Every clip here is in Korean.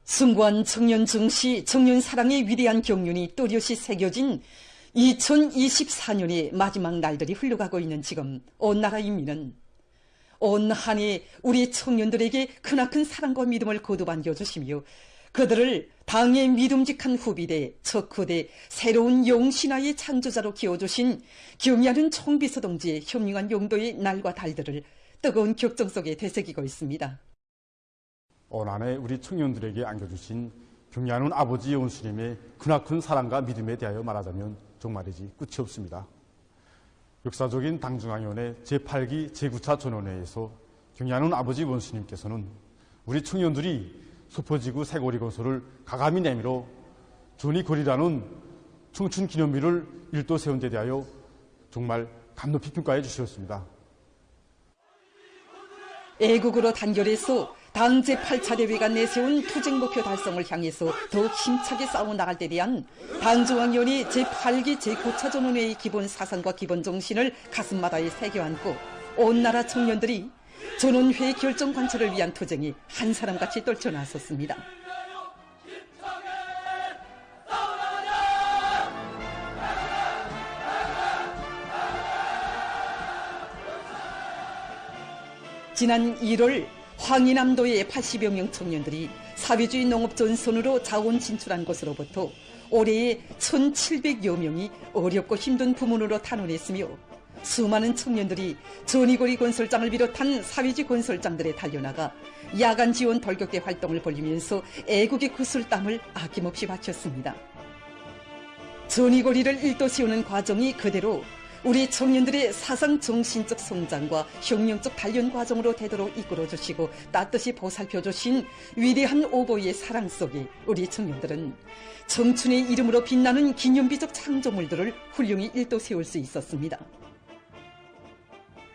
숭고한 청년 증시, 청년 사랑의 위대한 경륜이 또렷이 새겨진 2024년의 마지막 날들이 흘러가고 있는 지금 온 나라 인민은 온 한 해 우리 청년들에게 크나큰 사랑과 믿음을 거듭 안겨주시며 그들을 당의 믿음직한 후비대, 척후대, 새로운 용신화의 창조자로 키워주신 경의하는 총비서 동지의 현명한 용도의 날과 달들을 뜨거운 격정 속에 되새기고 있습니다. 온 한 해 우리 청년들에게 안겨주신 경의하는 아버지 예원스님의 크나큰 사랑과 믿음에 대하여 말하자면 정말이지 끝이 없습니다. 역사적인 당중앙위원회 제8기 제9차 전원회에서 경의하는 아버지 원수님께서는 우리 청년들이 수포지구 새고리 건설을 가감히 내밀어 존이거리라는 청춘기념비를 일도 세운 데 대하여 정말 감높이 평가해 주셨습니다. 애국으로 단결해서 당 제8차 대회가 내세운 투쟁 목표 달성을 향해서 더욱 힘차게 싸워 나갈 데 대한 당중앙위원회 제8기 제9차 전원회의 기본 사상과 기본 정신을 가슴마다에 새겨안고 온 나라 청년들이 전원회의 결정 관철을 위한 투쟁이 한 사람같이 떨쳐나섰습니다. 지난 1월 황희남도의 80여 명 청년들이 사회주의 농업 전선으로 자원 진출한 곳으로부터 올해에 1,700여 명이 어렵고 힘든 부문으로 탄원했으며 수많은 청년들이 전이고리 건설장을 비롯한 사회주의 건설장들에 달려나가 야간 지원 돌격대 활동을 벌이면서 애국의 구슬땀을 아낌없이 바쳤습니다. 전이고리를 일도 세우는 과정이 그대로 우리 청년들의 사상 정신적 성장과 혁명적 단련 과정으로 되도록 이끌어주시고 따뜻이 보살펴주신 위대한 오보이의 사랑 속에 우리 청년들은 청춘의 이름으로 빛나는 기념비적 창조물들을 훌륭히 일도 세울 수 있었습니다.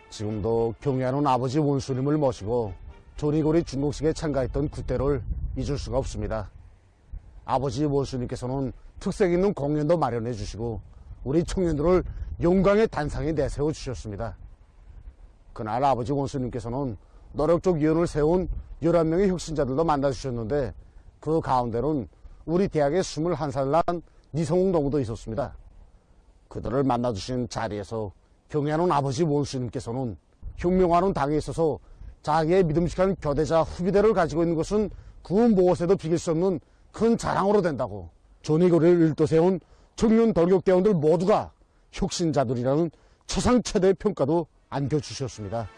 지금도 경의하는 아버지 원수님을 모시고 조리고리 준공식에 참가했던 그때를 잊을 수가 없습니다. 아버지 원수님께서는 특색 있는 공연도 마련해 주시고 우리 청년들을 영광의 단상에 내세워 주셨습니다. 그날 아버지 원수님께서는 노력적 위원을 세운 11명의 혁신자들도 만나주셨는데 그 가운데는 우리 대학의 21살 난 니성웅 동무도 있었습니다. 그들을 만나주신 자리에서 경의하는 아버지 원수님께서는 혁명하는 당에 있어서 자기의 믿음직한 교대자 후비대를 가지고 있는 것은 그 무엇에도 비길 수 없는 큰 자랑으로 된다고 전이고리를 일도세운 청년 돌격대원들 모두가 혁신자들이라는 최상최대의 평가도 안겨주셨습니다.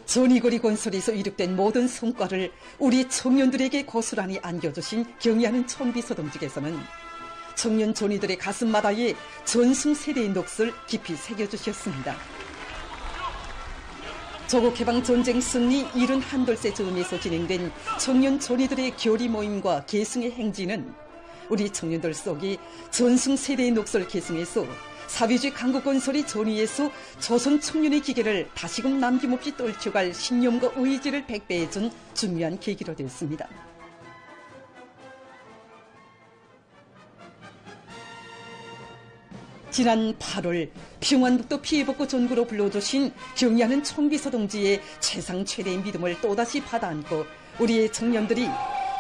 전이고리 건설에서 이룩된 모든 성과를 우리 청년들에게 고스란히 안겨주신 경의하는 총비서 동지께서는 청년 전이들의 가슴마다에 전승세대의 넋을 깊이 새겨주셨습니다. 조국해방 전쟁 승리 71돌세 즈음에서 진행된 청년 전이들의 교리 모임과 계승의 행진은 우리 청년들 속에 전승세대의 넋을 계승해서 사회주의 강국 건설의 전위에서 조선 청년의 기계를 다시금 남김없이 떨쳐갈 신념과 의지를 백배해준 중요한 계기로 되었습니다. 지난 8월 평안북도 피해복구 전구로 불러주신 경의하는 총비서 동지의 최상 최대의 믿음을 또다시 받아안고 우리의 청년들이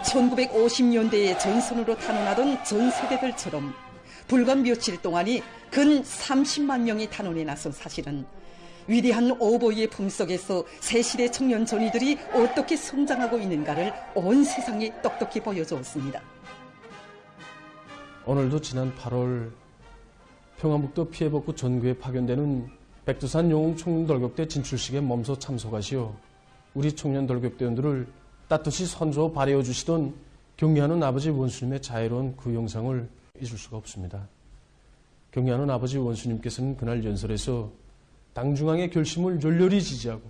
1950년대에 전선으로 탄원하던 전 세대들처럼 불과 며칠 동안이 근 30만 명이 탄원에 나선 사실은 위대한 오보이의 품속에서 새시대 청년 전이들이 어떻게 성장하고 있는가를 온 세상에 똑똑히 보여주었습니다. 오늘도 지난 8월 평안북도 피해복구 전구에 파견되는 백두산 영웅 청년 돌격대 진출식에 몸소 참석하시어 우리 청년 돌격대원들을 따뜻이 선조 발해어 주시던 경의하는 아버지 원수님의 자애로운 그 영상을 잊을 수가 없습니다. 경의하는 아버지 원수님께서는 그날 연설에서 당중앙의 결심을 열렬히 지지하고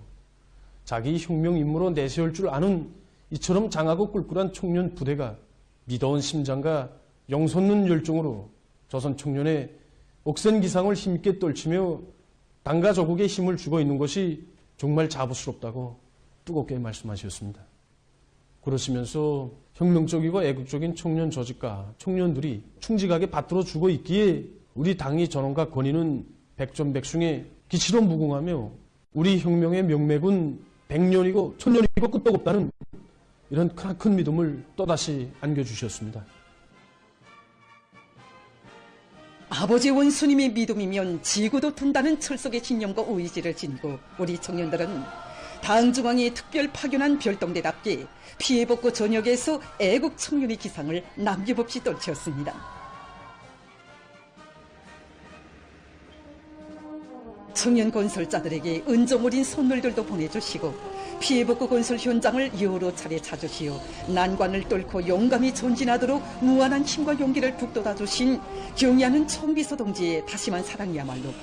자기 혁명 임무로 내세울 줄 아는 이처럼 장하고 꿀꿀한 청년 부대가 믿어온 심장과 영솟는 열정으로 조선 청년의 옥센 기상을 힘있게 떨치며 당과 조국에 힘을 주고 있는 것이 정말 자부스럽다고 뜨겁게 말씀하셨습니다. 그러시면서 혁명적이고 애국적인 청년 조직과 청년들이 충직하게 받들어 주고 있기에 우리 당의 전원과 권위는 백전백승에 기치로 무궁하며 우리 혁명의 명맥은 100년이고 1000년이고 끝도 없다는 이런 큰 믿음을 또다시 안겨주셨습니다. 아버지 원수님의 믿음이면 지구도 든다는 철석의 신념과 의지를 지니고 우리 청년들은 당중앙에 특별 파견한 별동대답게 피해복구 전역에서 애국 청년의 기상을 남김없이 떨쳤습니다. 청년 건설자들에게 은정 어린 선물들도 보내주시고 피해복구 건설 현장을 여러 차례 찾으시어 난관을 뚫고 용감히 전진하도록 무한한 힘과 용기를 북돋아주신 경의하는 청비서 동지의 다심한 사랑이야말로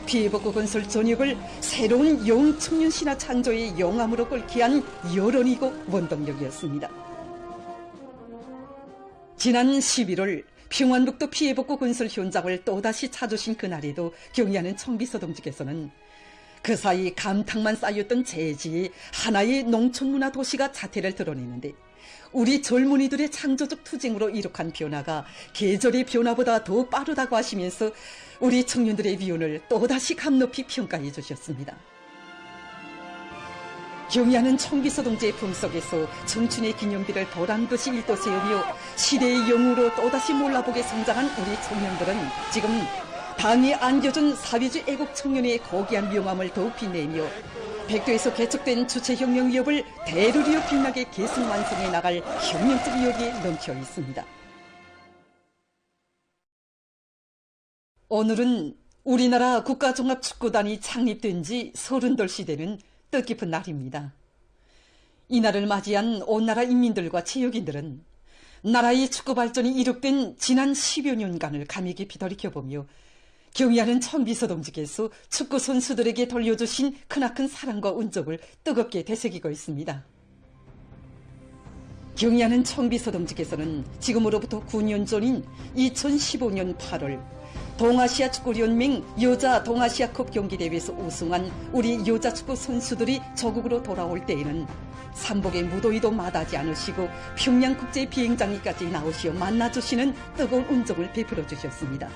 피해복구 건설 전역을 새로운 영청년 신화 창조의 영암으로 끌게 한 열언이고 원동력이었습니다. 지난 11월 평안북도 피해복구 건설 현장을 또다시 찾으신 그날에도 경의하는 청비서 동지께서는 그 사이 감탕만 쌓였던 제지에 하나의 농촌문화 도시가 자태를 드러내는데 우리 젊은이들의 창조적 투쟁으로 이룩한 변화가 계절의 변화보다 더 빠르다고 하시면서 우리 청년들의 비운을 또다시 감높이 평가해 주셨습니다. 경의하는 청비서 동지의 품속에서 청춘의 기념비를 보란듯이 일도세우며 시대의 영웅으로 또다시 몰라보게 성장한 우리 청년들은 지금 당이 안겨준 사회주의 애국 청년의 고귀한 명함을 더욱 빛내며 백도에서 개척된 주체혁명 위협을 대르리어 빛나게 계승 완성해 나갈 혁명적 의욕이 넘쳐 있습니다. 오늘은 우리나라 국가종합축구단이 창립된 지 30돌 되는 뜻깊은 날입니다. 이 날을 맞이한 온 나라 인민들과 체육인들은 나라의 축구 발전이 이룩된 지난 10여 년간을 감히 깊이 돌이켜보며 경의하는 청비서 동지께서 축구 선수들에게 돌려주신 크나큰 사랑과 은총을 뜨겁게 되새기고 있습니다. 경의하는 청비서 동지께서는 지금으로부터 9년 전인 2015년 8월 동아시아 축구연맹 여자 동아시아컵 경기대회에서 우승한 우리 여자축구 선수들이 조국으로 돌아올 때에는 삼복의 무더위도 마다하지 않으시고 평양국제 비행장에까지 나오시어 만나주시는 뜨거운 은총을 베풀어 주셨습니다.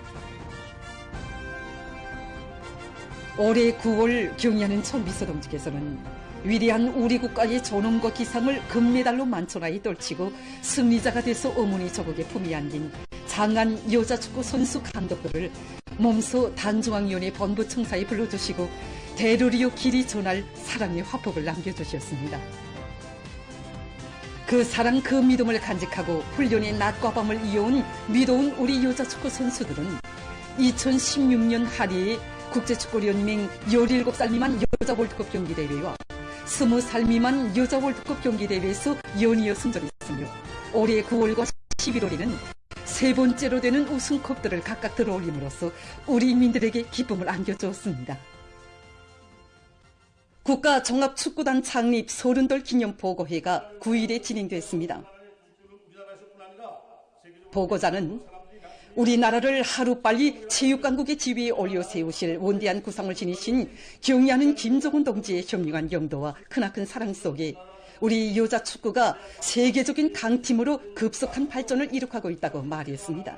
올해 9월 경의하는 청비서 동지께서는 위대한 우리 국가의 존엄과 기상을 금메달로 만천하에 떨치고 승리자가 돼서 어머니 조국에 품이 안긴 장한 여자축구 선수 감독들을 몸소 당중앙위원회 본부청사에 불러주시고 대르리오 길이 전할 사랑의 화폭을 남겨주셨습니다. 그 사랑 그 믿음을 간직하고 훈련의 낮과 밤을 이어온 믿어온 우리 여자축구 선수들은 2016년 하리에 국제축구연맹 17살 미만 여자 월드컵 경기대회와 20살 미만 여자 월드컵 경기대회에서 연이어 승전했으며 올해 9월과 11월에는 세 번째로 되는 우승컵들을 각각 들어올림으로써 우리 인민들에게 기쁨을 안겨주었습니다. 국가종합축구단 창립 30돌 기념보고회가 9일에 진행됐습니다. 보고자는 우리나라를 하루빨리 체육강국의 지위에 올려 세우실 원대한 구상을 지니신 경의하는 김정은 동지의 현명한 영도와 크나큰 사랑 속에 우리 여자 축구가 세계적인 강팀으로 급속한 발전을 이룩하고 있다고 말했습니다.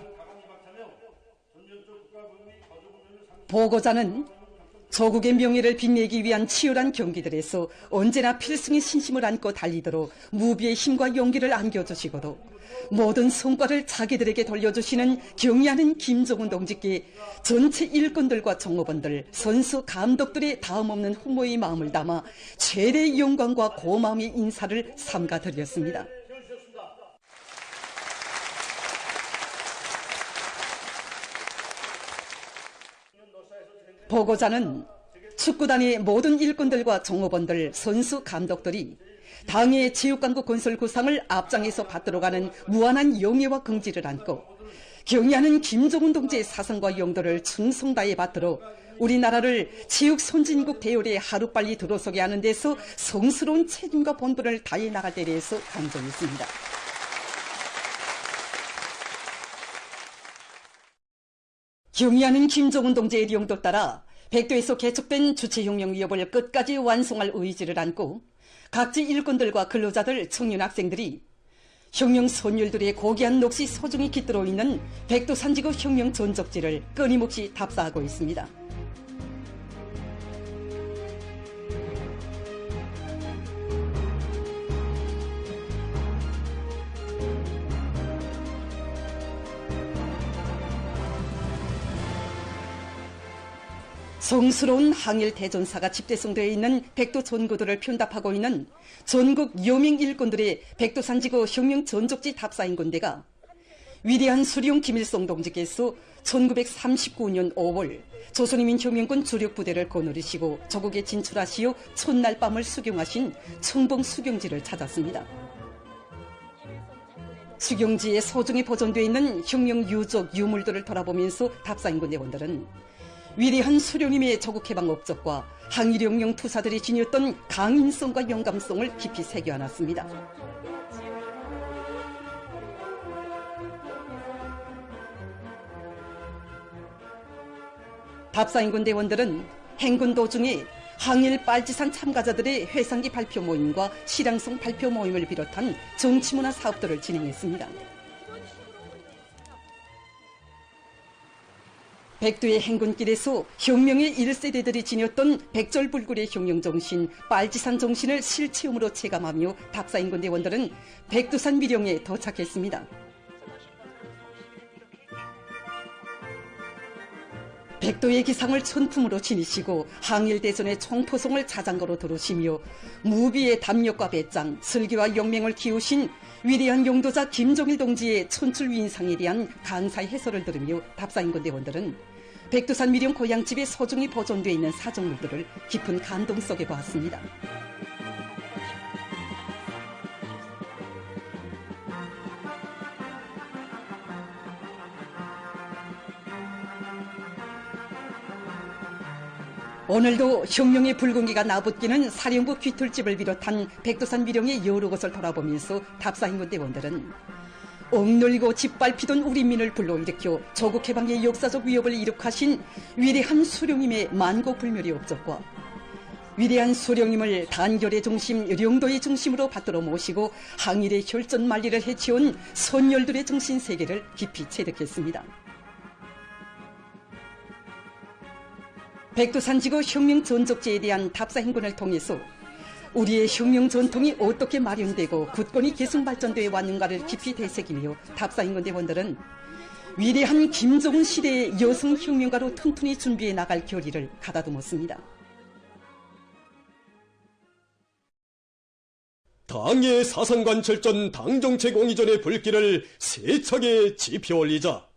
보고자는 조국의 명예를 빛내기 위한 치열한 경기들에서 언제나 필승의 신심을 안고 달리도록 무비의 힘과 용기를 안겨주시고도 모든 성과를 자기들에게 돌려주시는 경의하는 김정은 동지께 전체 일꾼들과 종업원들, 선수, 감독들의 다음없는 후모의 마음을 담아 최대의 영광과 고마움의 인사를 삼가드렸습니다. 보고자는 축구단의 모든 일꾼들과 종업원들, 선수, 감독들이 당의 체육강국 건설 구상을 앞장에서 받들어가는 무한한 영예와 긍지를 안고 경의하는 김정은 동지의 사상과 용도를 충성다해 받들어 우리나라를 체육 선진국 대열에 하루빨리 들어서게 하는 데서 성스러운 책임과 본분을 다해 나갈 데 대해서 강조했습니다. 경의하는 김정은 동지의 용도 따라 백도에서 개척된 주체혁명 위협을 끝까지 완성할 의지를 안고 각지 일꾼들과 근로자들, 청년 학생들이 혁명 선열들의 고귀한 넋이 소중히 깃들어 있는 백도 산지구 혁명 전적지를 끊임없이 답사하고 있습니다. 성스러운 항일 대전사가 집대성되어 있는 백두 전구들을 편답하고 있는 전국 여명 일꾼들의 백두산지구 혁명 전적지 답사인 군대가 위대한 수령 김일성 동지께서 1939년 5월 조선인민혁명군 주력부대를 거느리시고 조국에 진출하시어 첫날 밤을 수경하신 청봉 수경지를 찾았습니다. 수경지에 소중히 보존되어 있는 혁명 유적 유물들을 돌아보면서 답사인 군대원들은 위대한 수령님의 조국해방 업적과 항일혁명 투사들이 지녔던 강인성과 영감성을 깊이 새겨안았습니다. 답사인 군대원들은 행군 도중에 항일 빨지산 참가자들의 회상기 발표 모임과 실향성 발표 모임을 비롯한 정치문화 사업들을 진행했습니다. 백두의 행군길에서 혁명의 1세대들이 지녔던 백절불굴의 혁명정신, 빨지산 정신을 실체험으로 체감하며 답사인 군대원들은 백두산 미령에 도착했습니다. 백도의 기상을 천품으로 지니시고 항일대전의 총포송을 자장거로 들으시며 무비의 담력과 배짱, 슬기와 용맹을 키우신 위대한 용도자 김종일 동지의 천출위인상에 대한 강사의 해설을 들으며 답사인 군대원들은 백두산 미령 고향집에 소중히 보존되어 있는 사정물들을 깊은 감동 속에 보았습니다. 오늘도 혁명의 붉은기가 나붙기는 사령부 귀틀집을 비롯한 백두산 미령의 여러 곳을 돌아보면서 답사인 군대원들은 억눌리고 짓밟히던 우리 민을 불러일으켜 조국해방의 역사적 위협을 이룩하신 위대한 수령님의 만고불멸의 업적과 위대한 수령님을 단결의 중심, 령도의 중심으로 받들어 모시고 항일의 혈전 만리를 해치운 선열들의 정신세계를 깊이 체득했습니다. 백두산지구 혁명 전적지에 대한 답사 행군을 통해서 우리의 혁명 전통이 어떻게 마련되고 굳건히 계승 발전되어 왔는가를 깊이 되새기며 답사 행군대원들은 위대한 김정은 시대의 여성 혁명가로 튼튼히 준비해 나갈 결의를 가다듬었습니다. 당의 사상관철전 당정책 공의전의 불길을 세차게 지펴올리자.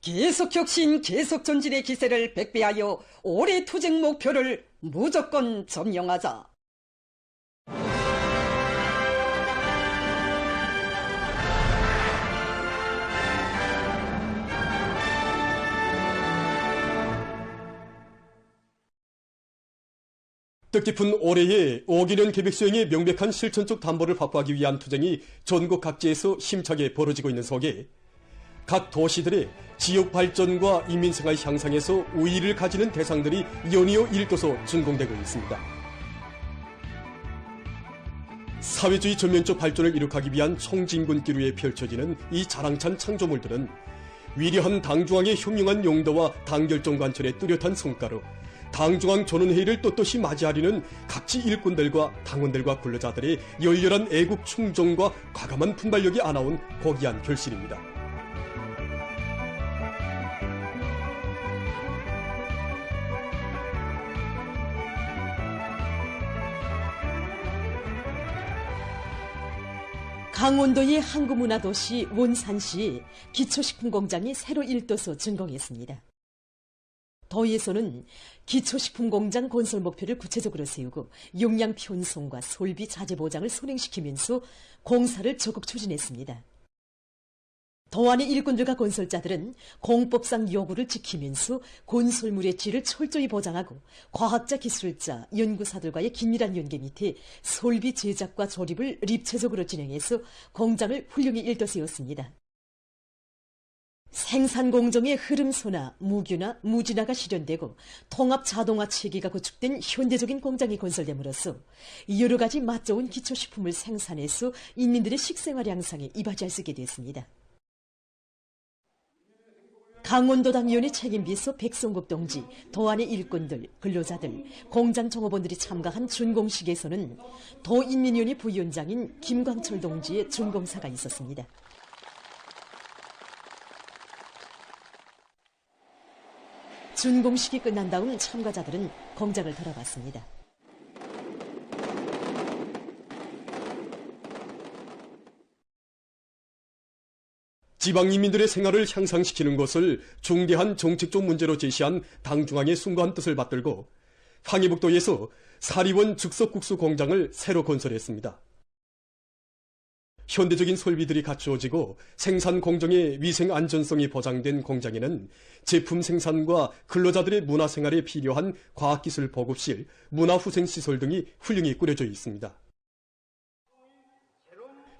계속 혁신, 계속 전진의 기세를 백배하여 올해 투쟁 목표를 무조건 점령하자. 뜻깊은 올해에 5개년 계획 수행의 명백한 실천적 담보를 확보하기 위한 투쟁이 전국 각지에서 힘차게 벌어지고 있는 속에 각 도시들의 지역 발전과 인민생활 향상에서 우위를 가지는 대상들이 연이어 일도서 준공되고 있습니다. 사회주의 전면적 발전을 이룩하기 위한 총진군길 위에 펼쳐지는 이 자랑찬 창조물들은 위대한 당중앙의 혁명한 용도와 당결정 관철의 뚜렷한 성과로 당중앙 전원회의를 떳떳이 맞이하려는 각지 일꾼들과 당원들과 근로자들의 열렬한 애국 충정과 과감한 분발력이 안아온 고귀한 결실입니다. 강원도의 항구문화도시 원산시에 기초식품 공장이 새로 일도서 준공했습니다. 도에서는 기초식품 공장 건설 목표를 구체적으로 세우고 용량 편성과 설비 자재 보장을 선행시키면서 공사를 적극 추진했습니다. 도안의 일꾼들과 건설자들은 공법상 요구를 지키면서 건설물의 질을 철저히 보장하고 과학자, 기술자, 연구사들과의 긴밀한 연계 밑에 설비 제작과 조립을 입체적으로 진행해서 공장을 훌륭히 일도세웠습니다. 생산 공정의 흐름소나 무규나 무진화가 실현되고 통합 자동화 체계가 구축된 현대적인 공장이 건설됨으로써 여러 가지 맛 좋은 기초식품을 생산해서 인민들의 식생활 향상에 이바지할 수 있게 됐습니다. 강원도당위원회 책임비서 백성국 동지, 도안의 일꾼들, 근로자들, 공장 종업원들이 참가한 준공식에서는 도인민위원회 부위원장인 김광철 동지의 준공사가 있었습니다. 준공식이 끝난 다음 참가자들은 공장을 돌아봤습니다. 지방인민들의 생활을 향상시키는 것을 중대한 정책적 문제로 제시한 당중앙의 숭고한 뜻을 받들고 황해북도에서 사리원 즉석국수 공장을 새로 건설했습니다. 현대적인 설비들이 갖추어지고 생산 공정의 위생 안전성이 보장된 공장에는 제품 생산과 근로자들의 문화생활에 필요한 과학기술 보급실, 문화후생시설 등이 훌륭히 꾸려져 있습니다.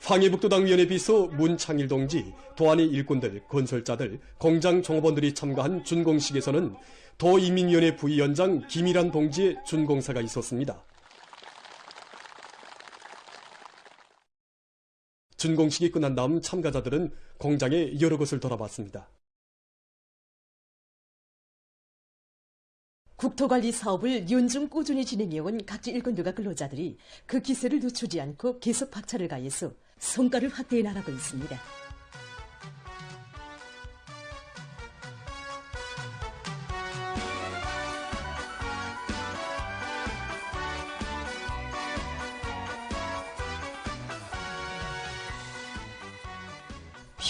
황해북도당위원회 비서 문창일 동지, 도안의 일꾼들, 건설자들, 공장 종업원들이 참가한 준공식에서는 도인민위원회 부위원장 김일환 동지의 준공사가 있었습니다. 준공식이 끝난 다음 참가자들은 공장의 여러 곳을 돌아봤습니다. 국토관리 사업을 연중 꾸준히 진행해온 각지 일꾼들과 근로자들이 그 기세를 늦추지 않고 계속 박차를 가해서 성과를 확대해 나가고 있습니다.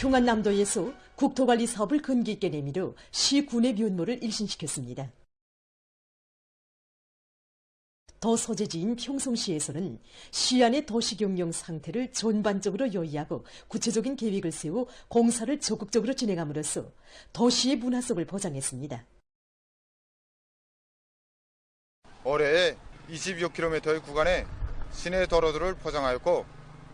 평안남도에서 국토관리 사업을 근기 있게 내밀어 시 군의 면모를 일신시켰습니다. 더 소재지인 평성시에서는 시 안의 도시경영 상태를 전반적으로 요의하고 구체적인 계획을 세워 공사를 적극적으로 진행함으로써 도시의 문화성을 보장했습니다. 올해 22km의 구간에 시내 도로들을 포장하였고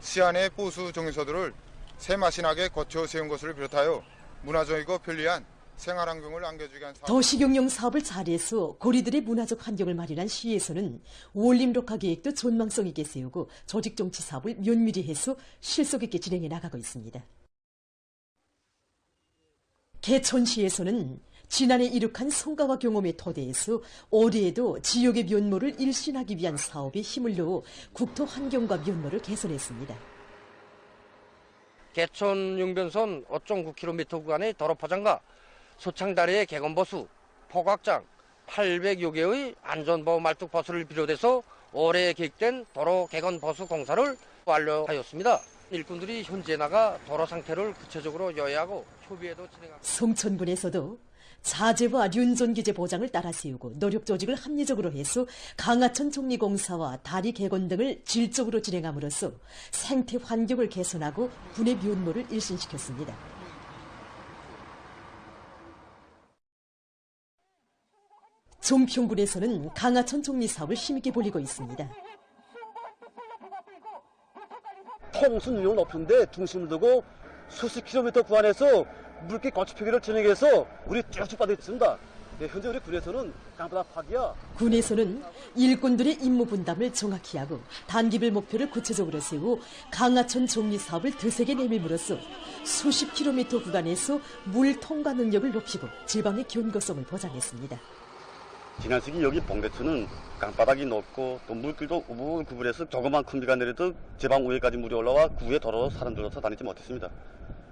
시 안의 보수 정류소들을 새마신하게 거쳐 세운 것을 비롯하여 문화적이고 편리한 생활환경을 안겨주게 한 사업. 도시경영 사업을 잘해서 고리들의 문화적 환경을 마련한 시에서는 원림록화 계획도 전망성 있게 세우고 조직정치 사업을 면밀히 해서 실속 있게 진행해 나가고 있습니다. 개천시에서는 지난해 이룩한 성과와 경험의 토대에서 올해에도 지역의 면모를 일신하기 위한 사업에 힘을 넣어 국토 환경과 면모를 개선했습니다. 개천 용변선 5.9km 구간의 도로 포장과 소창다리의 개건보수, 포각장 800여 개의 안전보호 말뚝 보수를 비롯해서 올해 계획된 도로 개건보수 공사를 완료하였습니다. 일꾼들이 현재 나가 도로 상태를 구체적으로 요약하고 초비에도 진행하고 성천군에서도 자재와 륜존기재 보장을 따라 세우고 노력 조직을 합리적으로 해서 강하천 정리공사와 다리 개건 등을 질적으로 진행함으로써 생태 환경을 개선하고 군의 면모를 일신시켰습니다. 종평군에서는 강하천 정리 사업을 힘있게 벌이고 있습니다. 통순 위력을 높은데 중심을 두고 수십 킬로미터 구간에서 물길 건축 표기를 진행해서 우리 쭉쭉 받고 있습니다. 현재 우리 군에서는 강바닥 파기야. 군에서는 일꾼들의 임무 분담을 정확히 하고 단기별 목표를 구체적으로 세우고 강하천 정리 사업을 드세게 내밀므로써 수십 킬로미터 구간에서 물 통과 능력을 높이고 지방의 견고성을 보장했습니다. 지난 시기 여기 봉대천은 강바닥이 높고 또 물길도 우물 구분해서 조그만 큰 비가 내려도 제방 위에까지 물이 올라와 구에 도로로 사람들로서 다니지 못했습니다.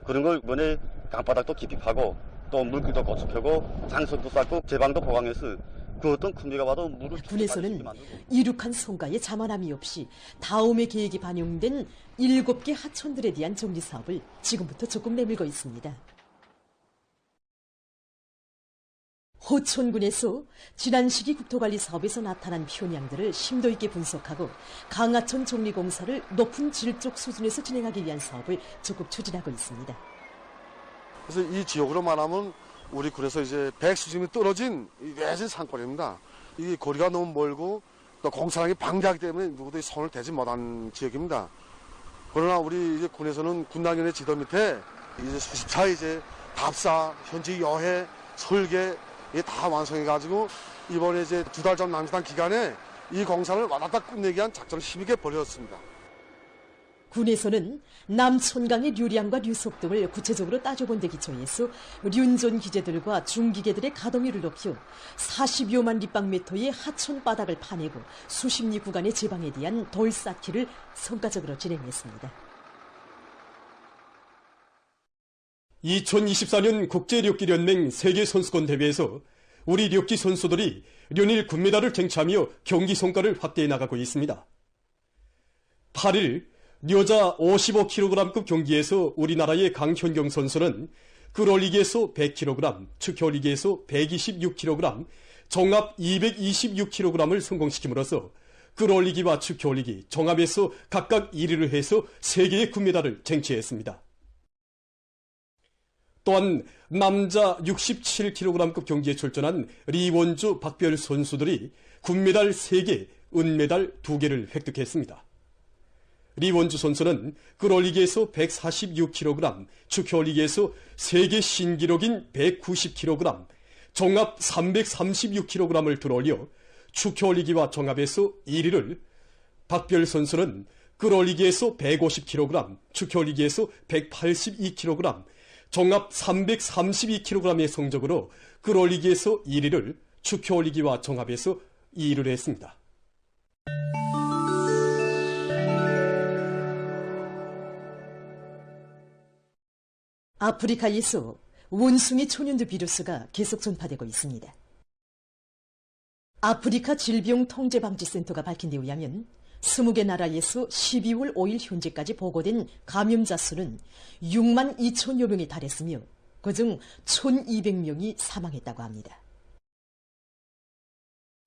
그런 걸 이번에 강바닥도 깊이 파고 또 물길도 고축하고 장석도 쌓고 제방도 보강해서 그 어떤 큰 비가 와도 물을 군에서는 이룩한 성과에 자만함이 없이 다음의 계획이 반영된 7개 하천들에 대한 정리 사업을 지금부터 적극 내밀고 있습니다. 호천군에서 지난 시기 국토관리 사업에서 나타난 현양들을 심도 있게 분석하고 강하천 정리공사를 높은 질적 수준에서 진행하기 위한 사업을 적극 추진하고 있습니다. 그래서 이 지역으로 말하면 우리 군에서 이제 100수준이 떨어진 외진 상권입니다. 이 거리가 너무 멀고 또 공사량이 방대하기 때문에 누구도 손을 대지 못한 지역입니다. 그러나 우리 이제 군에서는 군당연의 지도 밑에 이제 수십 차 이제 답사, 현지 여해, 설계 다 완성해가지고 이번에 이제 2달 전 남짓한 기간에 이 공사를 와닿다 끝내기 위한 작전을 힘있게 벌였습니다. 군에서는 남촌강의 류량과 류속 등을 구체적으로 따져본 데 기초해서 륜존 기재들과 중기계들의 가동률을 높여 40여만立方미터의 하천 바닥을 파내고 수십 리 구간의 제방에 대한 돌 쌓기를 성과적으로 진행했습니다. 2024년 국제력기연맹 세계선수권 대회에서 우리 력기 선수들이 연일 금메달을 쟁취하며 경기 성과를 확대해 나가고 있습니다. 8일 여자 55kg급 경기에서 우리나라의 강현경 선수는 끌어올리기에서 100kg, 축혀올리기에서 126kg, 정합 226kg을 성공시킴으로써 끌어올리기와 축혀올리기, 정합에서 각각 1위를 해서 3개의 금메달을 쟁취했습니다. 또한 남자 67kg급 경기에 출전한 리원주, 박별 선수들이 금메달 3개, 은메달 2개를 획득했습니다. 리원주 선수는 끌어올리기에서 146kg, 축혀올리기에서 세계 신기록인 190kg, 정합 336kg을 들어올려 축혀올리기와 정합에서 1위를, 박별 선수는 끌어올리기에서 150kg, 축혀올리기에서 182kg, 정합 332kg의 성적으로 끌어올리기에서 1위를, 축혀올리기와 정합에서 2위를 했습니다. 아프리카에서 원숭이 초년두 비루스가 계속 전파되고 있습니다. 아프리카 질병통제방지센터가 밝힌 데 의하면 20개 나라에서 12월 5일 현재까지 보고된 감염자 수는 6만 2천여 명에 달했으며 그중 1,200명이 사망했다고 합니다.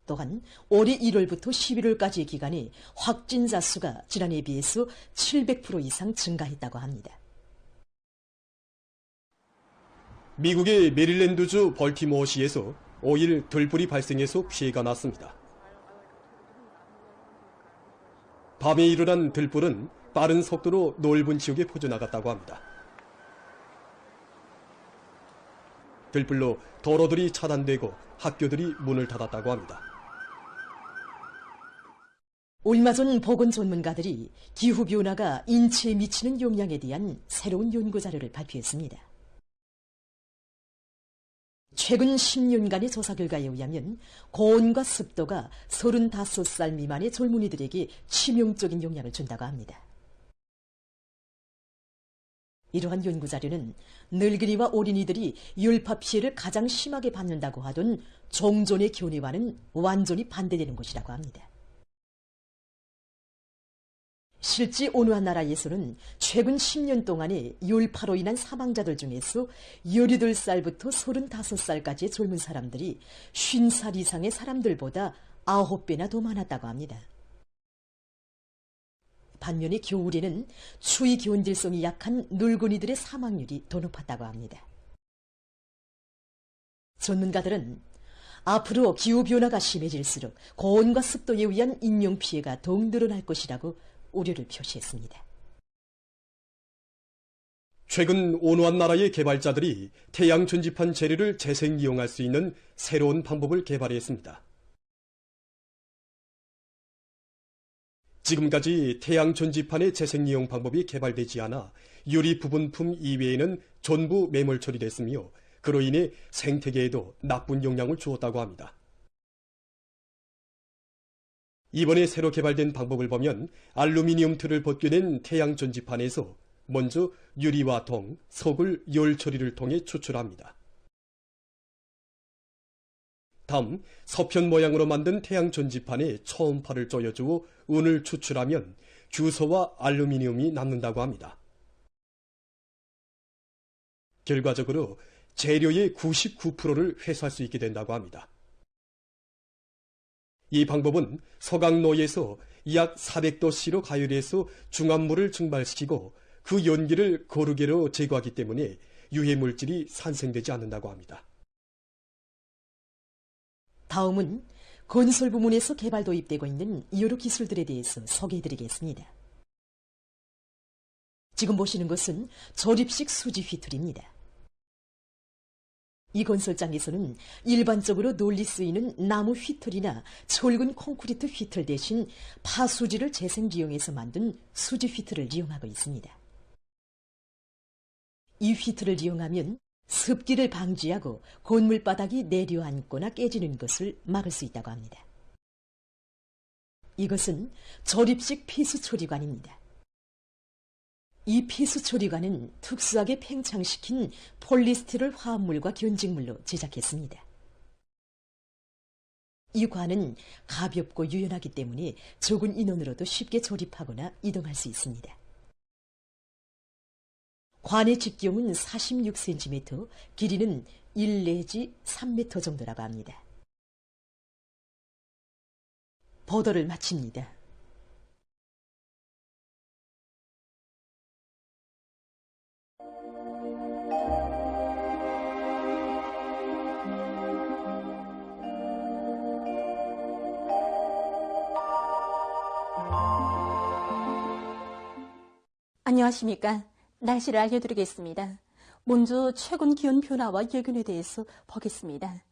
또한 올해 1월부터 11월까지의 기간에 확진자 수가 지난해에 비해서 700% 이상 증가했다고 합니다. 미국의 메릴랜드주 벌티모어시에서 5일 들불이 발생해서 피해가 났습니다. 밤에 일어난 들불은 빠른 속도로 넓은 지역에 퍼져나갔다고 합니다. 들불로 도로들이 차단되고 학교들이 문을 닫았다고 합니다. 얼마 전 보건 전문가들이 기후변화가 인체에 미치는 영향에 대한 새로운 연구 자료를 발표했습니다. 최근 10년간의 조사 결과에 의하면 고온과 습도가 35살 미만의 젊은이들에게 치명적인 영향을 준다고 합니다. 이러한 연구자료는 늙은이와 어린이들이 열파 피해를 가장 심하게 받는다고 하던 종전의 견해와는 완전히 반대되는 것이라고 합니다. 실제 어느 한 나라에서는 최근 10년 동안에 열파로 인한 사망자들 중에서 18살부터 35살까지의 젊은 사람들이 50살 이상의 사람들보다 9배나 더 많았다고 합니다. 반면에 겨울에는 추위 견딜성이 약한 늙은이들의 사망률이 더 높았다고 합니다. 전문가들은 앞으로 기후변화가 심해질수록 고온과 습도에 의한 인명피해가 더욱 늘어날 것이라고 우려를 표시했습니다. 최근 어느 한 나라의 개발자들이 태양 전지판 재료를 재생 이용할 수 있는 새로운 방법을 개발했습니다. 지금까지 태양 전지판의 재생 이용 방법이 개발되지 않아 유리 부분품 이외에는 전부 매몰 처리됐으며 그로 인해 생태계에도 나쁜 영향을 주었다고 합니다. 이번에 새로 개발된 방법을 보면 알루미늄 틀을 벗겨낸 태양 전지판에서 먼저 유리와 동, 석을 열 처리를 통해 추출합니다. 다음 서편 모양으로 만든 태양 전지판에 초음파를 쪼여주어 은을 추출하면 규소와 알루미늄이 남는다고 합니다. 결과적으로 재료의 99%를 회수할 수 있게 된다고 합니다. 이 방법은 서강로에서 약 400도씨로 가열해서 중압물을 증발시키고 그 연기를 거루개로 제거하기 때문에 유해물질이 산생되지 않는다고 합니다. 다음은 건설 부문에서 개발 도입되고 있는 여러 기술들에 대해서 소개해드리겠습니다. 지금 보시는 것은 조립식 수지 휘틀입니다. 이 건설장에서는 일반적으로 널리 쓰이는 나무 휘틀이나 철근 콘크리트 휘틀 대신 파수지를 재생지용해서 만든 수지 휘틀을 이용하고 있습니다. 이 휘틀을 이용하면 습기를 방지하고 건물 바닥이 내려앉거나 깨지는 것을 막을 수 있다고 합니다. 이것은 조립식 폐수 처리관입니다. 이 폐수 처리관은 특수하게 팽창시킨 폴리스티롤 화합물과 견직물로 제작했습니다. 이 관은 가볍고 유연하기 때문에 적은 인원으로도 쉽게 조립하거나 이동할 수 있습니다. 관의 직경은 46cm, 길이는 1 내지 3m 정도라고 합니다. 보도를 마칩니다. 안녕하십니까. 날씨를 알려드리겠습니다. 먼저 최근 기온 변화와 예견에 대해서 보겠습니다.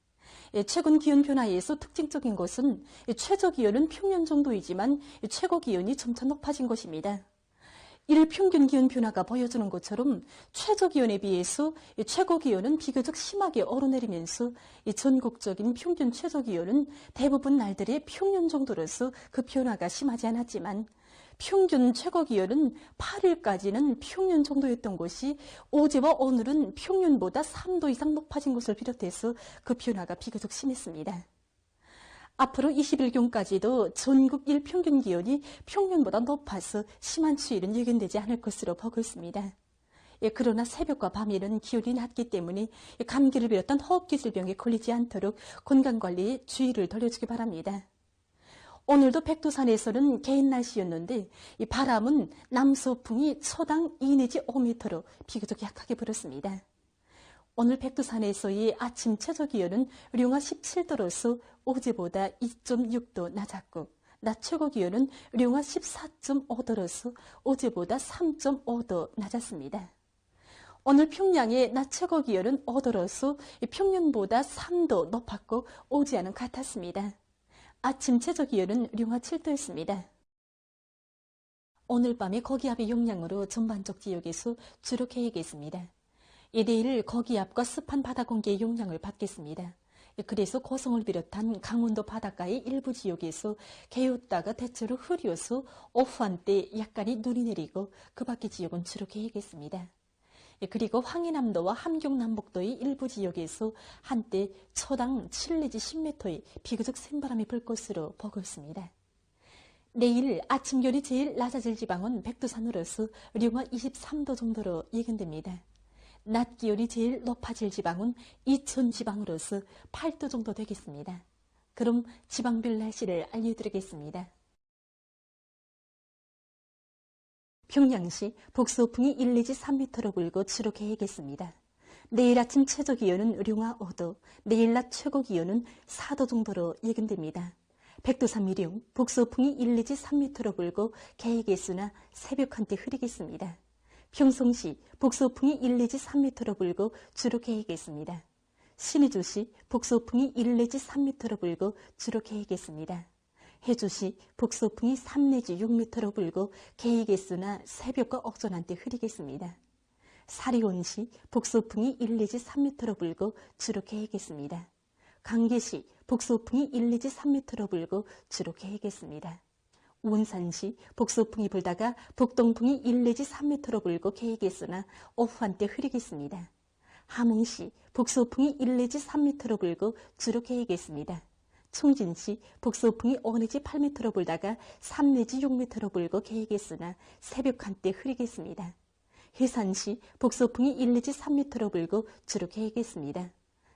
최근 기온 변화에서 특징적인 것은 최저 기온은 평년 정도이지만 최고 기온이 점차 높아진 것입니다. 일 평균 기온 변화가 보여주는 것처럼 최저 기온에 비해서 최고 기온은 비교적 심하게 오르내리면서 전국적인 평균 최저 기온은 대부분 날들의 평년 정도로서 그 변화가 심하지 않았지만 평균 최고 기온은 8일까지는 평년 정도였던 것이 어제와 오늘은 평년보다 3도 이상 높아진 것을 비롯해서 그 변화가 비교적 심했습니다. 앞으로 20일경까지도 전국 일평균 기온이 평년보다 높아서 심한 추위는 예견되지 않을 것으로 보고 있습니다. 그러나 새벽과 밤에는 기온이 낮기 때문에 감기를 비롯한 호흡기 질병에 걸리지 않도록 건강관리에 주의를 돌려주기 바랍니다. 오늘도 백두산에서는 개인 날씨였는데 이 바람은 남서풍이 초당 2 내지 5m로 비교적 약하게 불었습니다. 오늘 백두산에서의 아침 최저 기온은 룡화 17도로서 어제보다 2.6도 낮았고 낮 최고 기온은 룡화 14.5도로서 어제보다 3.5도 낮았습니다. 오늘 평양의 낮 최고 기온은 5도로서 평년보다 3도 높았고 어제와는 같았습니다. 아침 최저 기온은 룡화 7도였습니다. 오늘 밤에 고기압의 영향으로 전반적 지역에서 주로 개이겠습니다. 내일 고기압과 습한 바다 공기의 영향을 받겠습니다. 그래서 고성을 비롯한 강원도 바닷가의 일부 지역에서 개였다가 대체로 흐려서 오후 한때 약간의 눈이 내리고 그 밖의 지역은 주로 개이겠습니다. 그리고 황해남도와 함경남북도의 일부 지역에서 한때 초당 7 내지 10m의 비교적 센 바람이 불 것으로 보고 있습니다. 내일 아침 기온이 제일 낮아질 지방은 백두산으로서 룡화 23도 정도로 예견됩니다. 낮 기온이 제일 높아질 지방은 이천 지방으로서 8도 정도 되겠습니다. 그럼 지방별 날씨를 알려드리겠습니다. 평양시 북서풍이 1 내지 3m로 불고 주로 개이겠습니다. 내일 아침 최저 기온은 룡화 5도, 내일 낮 최고 기온은 4도 정도로 예견됩니다. 백두산 미령 북서풍이 1 내지 3m로 불고 개이겠으나 새벽 한때 흐리겠습니다. 평성시 북서풍이 1 내지 3m로 불고 주로 개이겠습니다. 신의주시 북서풍이 1 내지 3m로 불고 주로 개이겠습니다. 해주시 북서풍이 3 내지 6m로 불고 개이겠으나 새벽과 오전 한때 흐리겠습니다. 사리온시 북서풍이 1 내지 3m로 불고 주로 개이겠습니다. 강계시 북서풍이 1 내지 3m로 불고 주로 개이겠습니다. 원산시 북서풍이 불다가 북동풍이 1 내지 3m로 불고 개이겠으나 오후 한때 흐리겠습니다. 함흥시 북서풍이 1 내지 3m로 불고 주로 개이겠습니다. 충진시 북서풍이 5 내지 8m로 불다가 3 내지 6m로 불고 개이겠으나 새벽 한때 흐리겠습니다. 해산시 북서풍이 1 내지 3m로 불고 주로 개이겠습니다.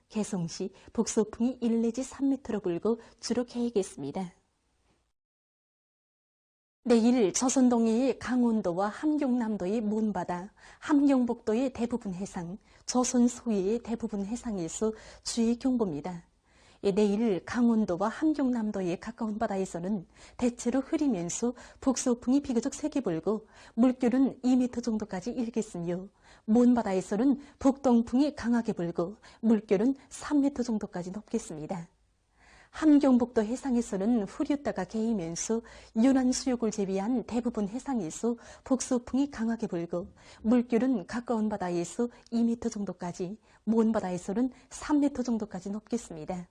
개성시 북서풍이 1 내지 3m로 불고 주로 개이겠습니다. 내일 조선동해의 강원도와 함경남도의 먼바다, 함경북도의 대부분 해상, 조선 소해의 대부분 해상에서 주의 경보입니다. 내일 강원도와 함경남도의 가까운 바다에서는 대체로 흐리면서 북서풍이 비교적 세게 불고 물결은 2m 정도까지 일겠으며 먼 바다에서는 북동풍이 강하게 불고 물결은 3m 정도까지 높겠습니다. 함경북도 해상에서는 흐렸다가 개이면서 연안 수역을 제외한 대부분 해상에서 북서풍이 강하게 불고 물결은 가까운 바다에서 2m 정도까지, 먼 바다에서는 3m 정도까지 높겠습니다.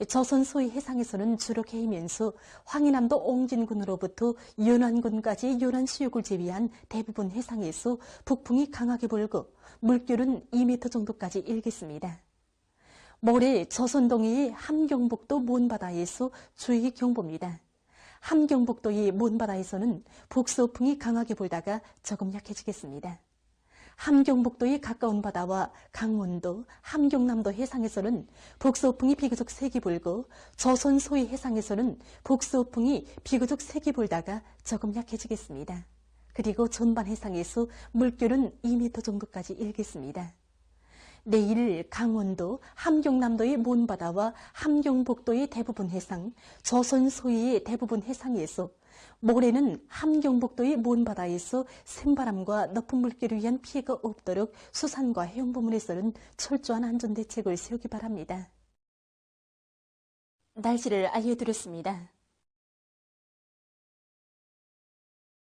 조선 소위 해상에서는 주로 개이면서 황해남도 옹진군으로부터 연안군까지 연안 수역을 제외한 대부분 해상에서 북풍이 강하게 불고 물결은 2m 정도까지 일겠습니다. 모레 조선동해의 함경북도 먼바다에서 주의 경보입니다. 함경북도의 먼바다에서는 북서풍이 강하게 불다가 조금 약해지겠습니다. 함경북도의 가까운 바다와 강원도, 함경남도 해상에서는 북서풍이 비교적 세게 불고 조선 소위 해상에서는 북서풍이 비교적 세게 불다가 조금 약해지겠습니다. 그리고 전반 해상에서 물결은 2m 정도까지 일겠습니다. 내일 강원도, 함경남도의 먼바다와 함경북도의 대부분 해상, 조선 소위의 대부분 해상에서, 모레는 함경북도의 먼바다에서 센바람과 높은 물결을 위한 피해가 없도록 수산과 해운부문에서는 철저한 안전대책을 세우기 바랍니다. 날씨를 알려드렸습니다.